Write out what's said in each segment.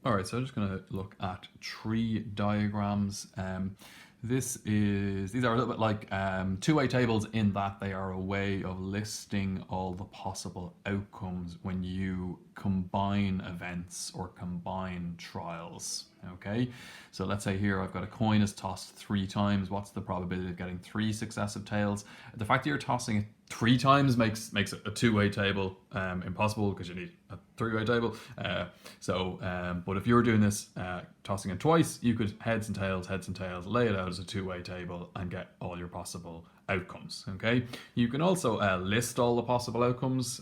All right, so I'm just going to look at tree diagrams. These are a little bit like two-way tables in that they are a way of listing all the possible outcomes when you combine events or combine trials. Okay, so let's say here I've got a coin is tossed 3 times. What's the probability of getting 3 successive tails? The fact that you're tossing it 3 times makes a two-way table impossible because you need a three-way table. But if you were doing this tossing it twice, you could heads and tails, lay it out as a two-way table and get all your possible outcomes. Okay, you can also list all the possible outcomes.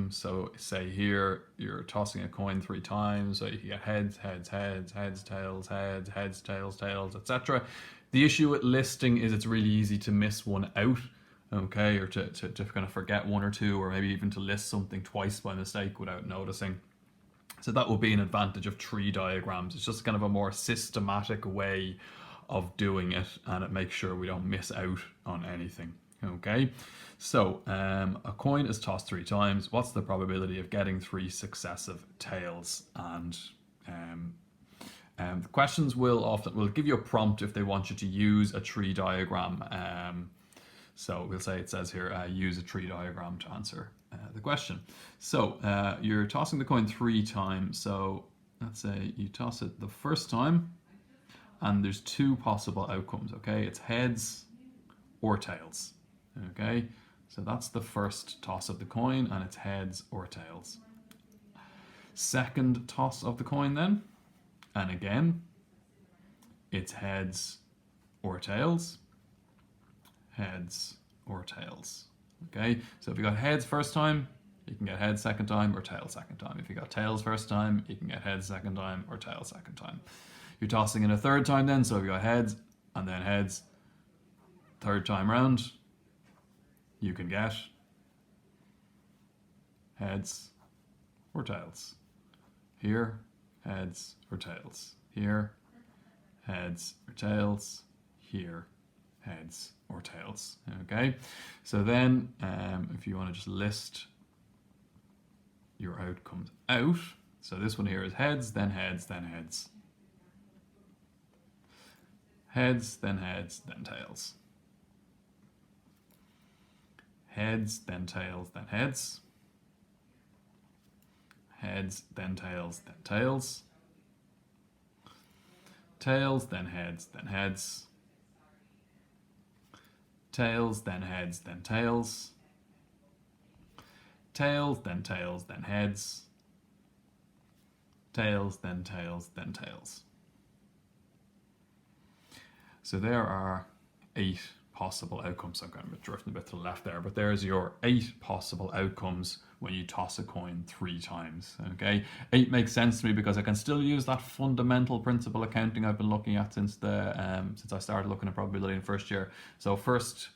So say here you're tossing a coin 3 times, so you can get heads, tails, etc. The issue with listing is it's really easy to miss one out. Okay, or to kind of forget one or two, or maybe even to list something twice by mistake without noticing. So that would be an advantage of tree diagrams. It's just kind of a more systematic way of doing it, and it makes sure we don't miss out on anything. Okay, so a coin is tossed 3 times. What's the probability of getting 3 successive tails? And the questions will give you a prompt if they want you to use a tree diagram. So we'll say it says here, use a tree diagram to answer the question. So you're tossing the coin 3 times. So let's say you toss it the first time, and there's 2 possible outcomes. Okay, it's heads or tails. Okay, so that's the first toss of the coin, and it's heads or tails. Second toss of the coin then, and again, it's heads or tails. Heads or tails. Okay, so if you got heads first time, you can get heads second time or tails second time. If you got tails first time, you can get heads second time or tails second time. You're tossing in a third time then, so if you got heads and then heads, third time round, you can get heads or tails. Here, heads or tails. Here, heads or tails. Here, heads or tails. Okay, so then if you want to just list your outcomes out, so this one here is heads, then heads, then heads. Heads, then heads, then tails. Heads, then tails, then heads. Heads, then tails, then tails. Tails, then heads, then heads. Tails, then heads, then tails. Tails, then tails, then heads. Tails, then tails, then tails. So there are 8 possible outcomes. I'm kind of drifting a bit to the left there, but there's your 8 possible outcomes when you toss a coin 3 times. Okay, 8 makes sense to me because I can still use that fundamental principle accounting I've been looking at since I started looking at probability in first year. So first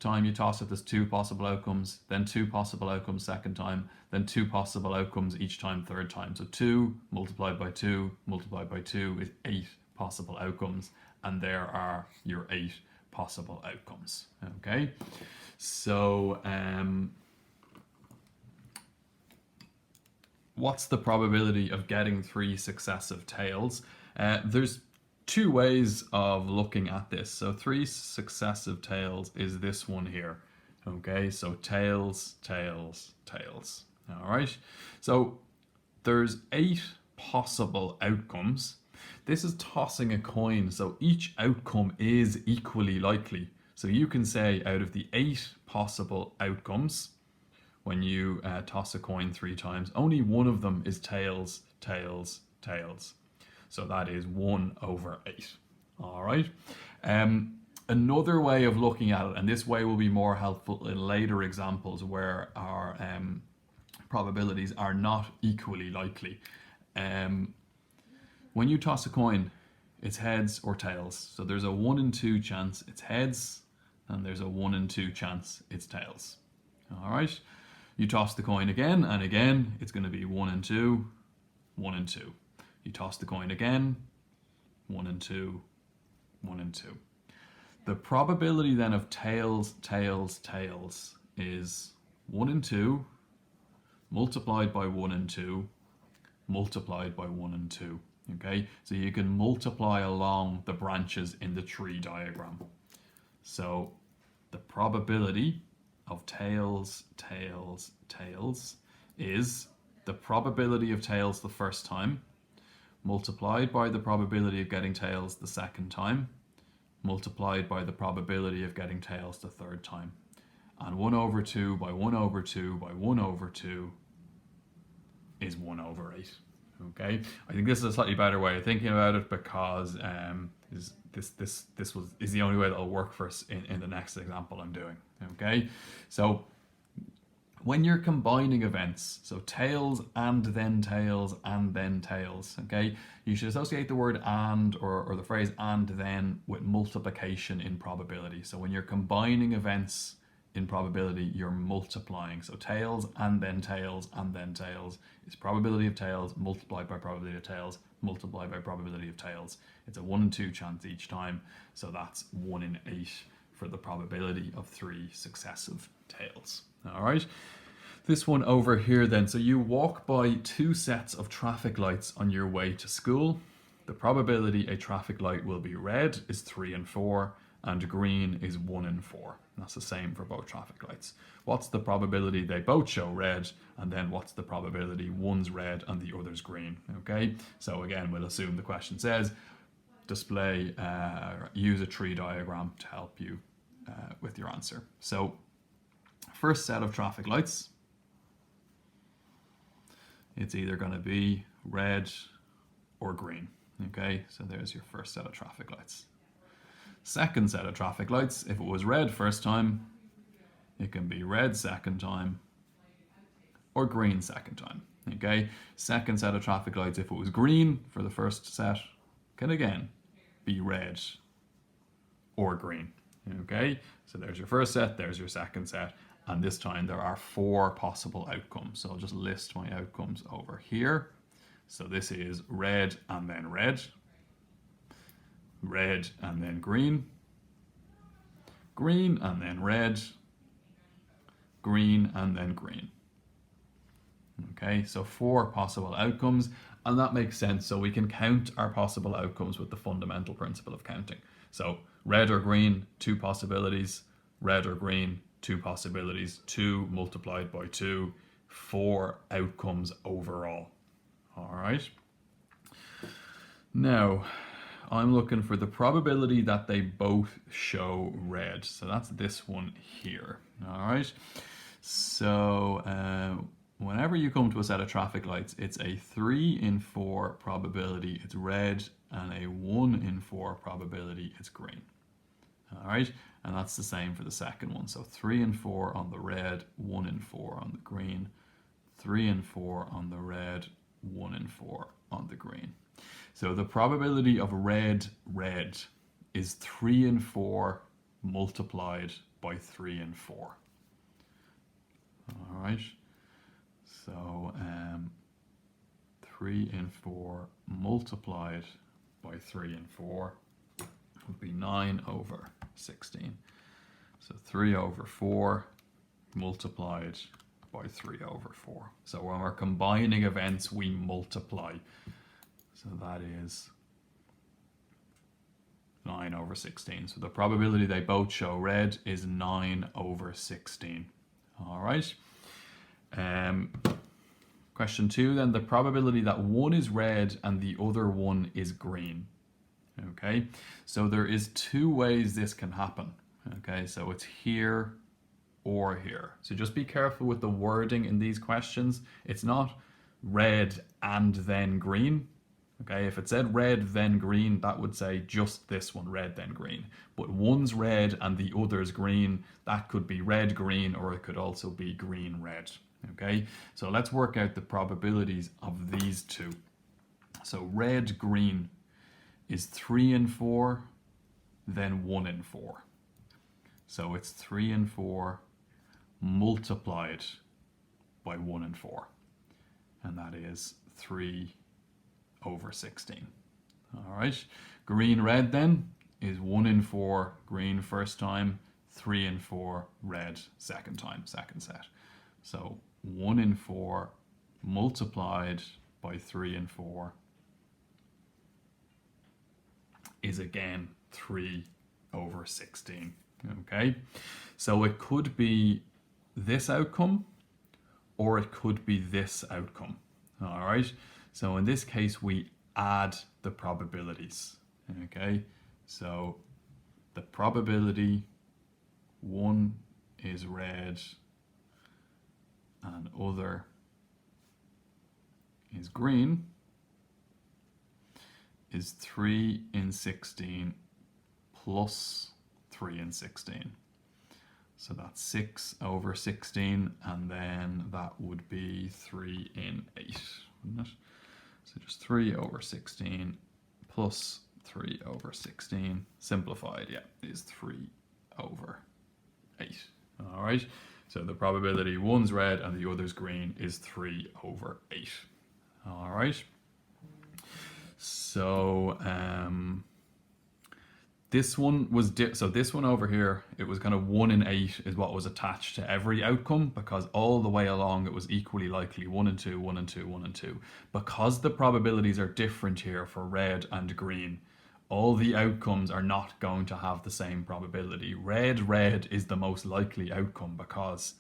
time you toss it, there's 2 possible outcomes, then 2 possible outcomes second time, then 2 possible outcomes each time third time. So 2 multiplied by 2 multiplied by 2 is 8 possible outcomes, and there are your 8 possible outcomes. Okay, so what's the probability of getting 3 successive tails? There's 2 ways of looking at this. So 3 successive tails is this one here. Okay, so tails, tails, tails. All right, so there's 8 possible outcomes. This is tossing a coin, so each outcome is equally likely. So you can say out of the 8 possible outcomes, when you toss a coin 3 times, only one of them is tails, tails, tails. So that is 1 over 8. All right. Another way of looking at it, and this way will be more helpful in later examples where our probabilities are not equally likely. When you toss a coin, it's heads or tails. So there's a 1 in 2 chance it's heads, and there's a 1 in 2 chance it's tails. All right. You toss the coin again and again, it's going to be 1 in 2, 1 in 2. You toss the coin again, 1 in 2, 1 in 2. The probability then of tails, tails, tails is 1 in 2 multiplied by 1 in 2 multiplied by 1 and 2. Okay, so you can multiply along the branches in the tree diagram. So the probability of tails, tails, tails is the probability of tails the first time multiplied by the probability of getting tails the second time multiplied by the probability of getting tails the third time. And 1 over 2 by 1 over 2 by 1 over 2 is 1 over 8. Okay, I think this is a slightly better way of thinking about it because this is the only way that'll work for us in the next example I'm doing. Okay, so when you're combining events, so tails and then tails and then tails, okay, you should associate the word and or the phrase and then with multiplication in probability. So when you're combining events in probability, you're multiplying. So tails and then tails and then tails is probability of tails multiplied by probability of tails multiplied by probability of tails. It's a 1 in 2 chance each time, so that's 1 in 8 for the probability of 3 successive tails. All right, this one over here then. So you walk by 2 sets of traffic lights on your way to school. The probability a traffic light will be red is 3 in 4 and green is 1 in 4. And that's the same for both traffic lights. What's the probability they both show red, and then what's the probability one's red and the other's green? Okay, so again, we'll assume the question says display, use a tree diagram to help you with your answer. So first set of traffic lights, it's either going to be red or green. Okay, so there's your first set of traffic lights. Second set of traffic lights, if it was red first time, it can be red second time or green second time. Okay, second set of traffic lights, if it was green for the first set, can again be red or green. Okay, so there's your first set, there's your second set, and this time there are 4 possible outcomes. So I'll just list my outcomes over here. So this is red and then red, red and then green, green and then red, green and then green. Okay, so 4 possible outcomes, and that makes sense. So we can count our possible outcomes with the fundamental principle of counting. So red or green, 2 possibilities, red or green, 2 possibilities, 2 multiplied by 2, 4 outcomes overall. All right. Now, I'm looking for the probability that they both show red. So that's this one here. All right. So whenever you come to a set of traffic lights, it's a 3 in 4 probability it's red and a 1 in 4 probability it's green. All right. And that's the same for the second one. So 3 and 4 on the red, 1 and 4 on the green, 3 and 4 on the red, 1 and 4 on the green. So the probability of red, red is 3 and 4 multiplied by 3 and 4. All right. So 3 and 4 multiplied by 3 and 4 would be 9 over 16. So 3 over 4 multiplied by 3 over 4. So when we're combining events, we multiply. So that is 9 over 16. So the probability they both show red is 9 over 16. All right. Question 2 then, the probability that one is red and the other one is green. Okay, so there is 2 ways this can happen. Okay, so it's here or here. So just be careful with the wording in these questions. It's not red and then green. Okay, if it said red then green, that would say just this one, red then green. But one's red and the other's green, that could be red green, or it could also be green red. Okay, so let's work out the probabilities of these 2. So red green is 3 and 4, then 1 and 4. So it's 3 and 4 multiplied by 1 and 4. And that is 3 over 16. All right. Green red then is 1 in 4 green first time, 3 and 4 red second time, second set. So 1 in 4 multiplied by 3 and 4 is again 3 over 16. Okay, so it could be this outcome or it could be this outcome. All right, so in this case we add the probabilities. Okay, so the probability one is red and other is green is 3 in 16 plus 3 in 16. So that's 6 over 16, and then that would be 3 in 8, wouldn't it? So just 3 over 16 plus 3 over 16, simplified, yeah, is 3 over 8. All right, so the probability one's red and the other's green is 3 over 8. All right, so this one was so this one over here, it was kind of 1 in 8 is what was attached to every outcome, because all the way along it was equally likely 1 and 2, 1 and 2, 1 and 2. Because the probabilities are different here for red and green, all the outcomes are not going to have the same probability. Red is the most likely outcome because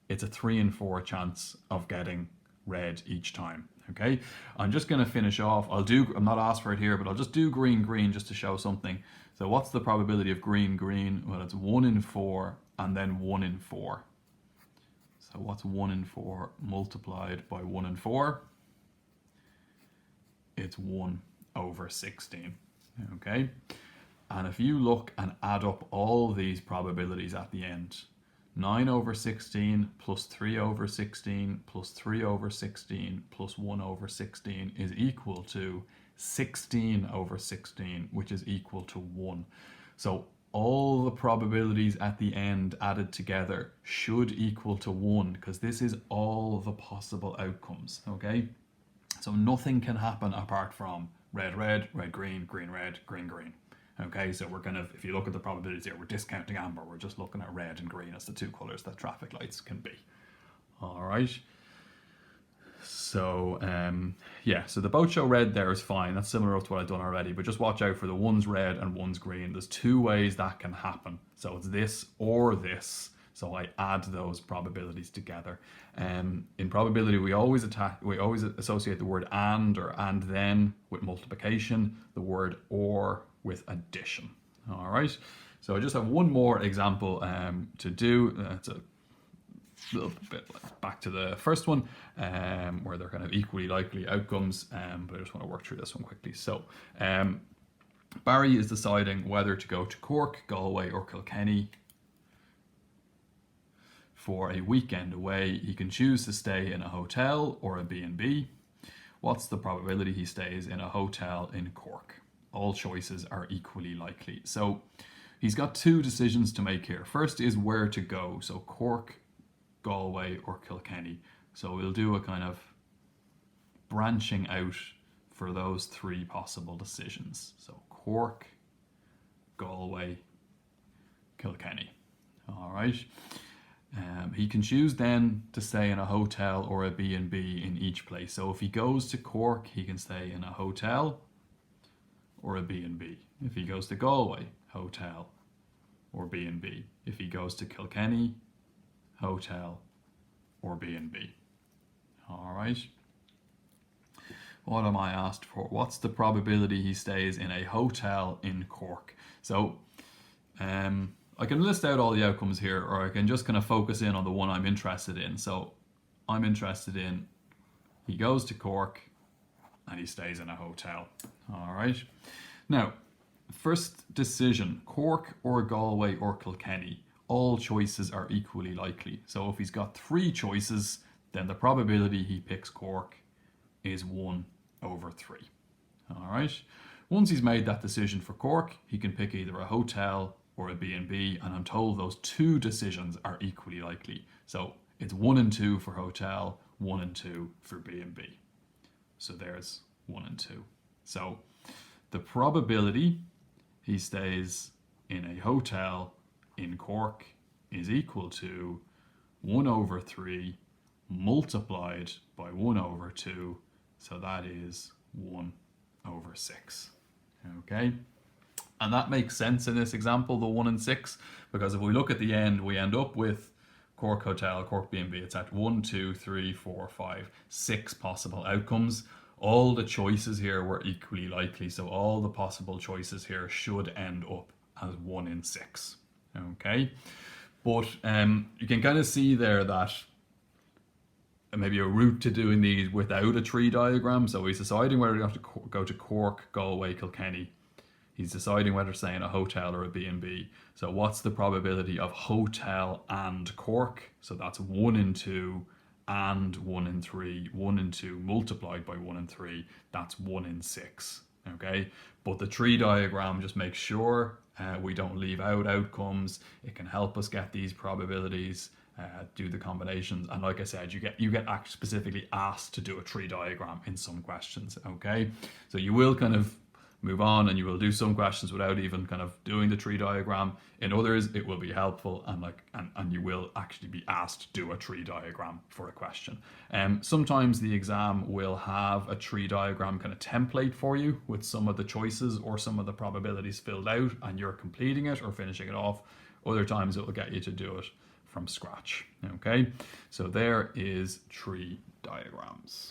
it's a 3 in 4 chance of getting red each time. Okay, I'm just going to finish off. I'm not asked for it here, but I'll just do green just to show something. So what's the probability of green? Well, it's 1 in 4 and then 1 in 4. So what's 1 in 4 multiplied by 1 in 4? It's 1 over 16. Okay, and if you look and add up all these probabilities at the end, 9 over 16 plus 3 over 16 plus 3 over 16 plus 1 over 16 is equal to 16 over 16, which is equal to 1. So all the probabilities at the end added together should equal to 1, because this is all the possible outcomes. Okay, so nothing can happen apart from red, green, red, green. Okay, so we're kind of, if you look at the probabilities here, we're discounting amber. We're just looking at red and green as the two colors that traffic lights can be. All right. So, yeah, so the boat show red there is fine. That's similar to what I've done already, but just watch out for the one's red and one's green. There's two ways that can happen. So it's this or this. So I add those probabilities together. In probability, we always associate the word and or and then with multiplication, the word or with addition. All right. So I just have one more example to do. It's a little bit back to the first one, where they're kind of equally likely outcomes, but I just want to work through this one quickly. So Barry is deciding whether to go to Cork, Galway or Kilkenny for a weekend away. He can choose to stay in a hotel or a B&B. What's the probability he stays in a hotel in Cork? All choices are equally likely. So he's got two decisions to make here. First is where to go. So Cork, Galway or Kilkenny. So we'll do a kind of branching out for those three possible decisions. So Cork, Galway, Kilkenny. All right. He can choose then to stay in a hotel or a B&B in each place. So if he goes to Cork, he can stay in a hotel or a B&B. If he goes to Galway, hotel or B&B. If he goes to Kilkenny, hotel or B&B. All right. What am I asked for? What's the probability he stays in a hotel in Cork? So I can list out all the outcomes here, or I can just kind of focus in on the one I'm interested in. So I'm interested in he goes to Cork and he stays in a hotel. All right. Now, first decision, Cork or Galway or Kilkenny. All choices are equally likely. So if he's got three choices, then the probability he picks Cork is 1 over 3. All right. Once he's made that decision for Cork, he can pick either a hotel or a B&B, and I'm told those two decisions are equally likely. So it's 1 and 2 for hotel, 1 and 2 for B&B. So there's 1 and 2. So the probability he stays in a hotel in Cork is equal to 1 over 3 multiplied by 1 over 2 So that is 1 over 6. Okay. And that makes sense in this example, the 1 and 6, because if we look at the end, we end up with Cork Hotel, Cork B&B. It's at 1, 2, 3, 4, 5, 6 possible outcomes. All the choices here were equally likely, so all the possible choices here should end up as 1 in 6. Okay, but you can kind of see there that maybe a route to doing these without a tree diagram. So he's deciding whether you have to go to Cork, Galway, Kilkenny. He's deciding whether to stay in a hotel or a B&B. So what's the probability of hotel and Cork? So that's 1 in 2 and 1 in 3. 1 in 2 multiplied by 1 in 3, that's 1 in 6. Okay, but the tree diagram just makes sure we don't leave out outcomes. It can help us get these probabilities, do the combinations, and like I said, you get specifically asked to do a tree diagram in some questions. Okay, so you will kind of move on and you will do some questions without even kind of doing the tree diagram. In others, it will be helpful, and you will actually be asked to do a tree diagram for a question. Sometimes the exam will have a tree diagram kind of template for you with some of the choices or some of the probabilities filled out, and you're completing it or finishing it off. Other times it will get you to do it from scratch. Okay, so there is tree diagrams.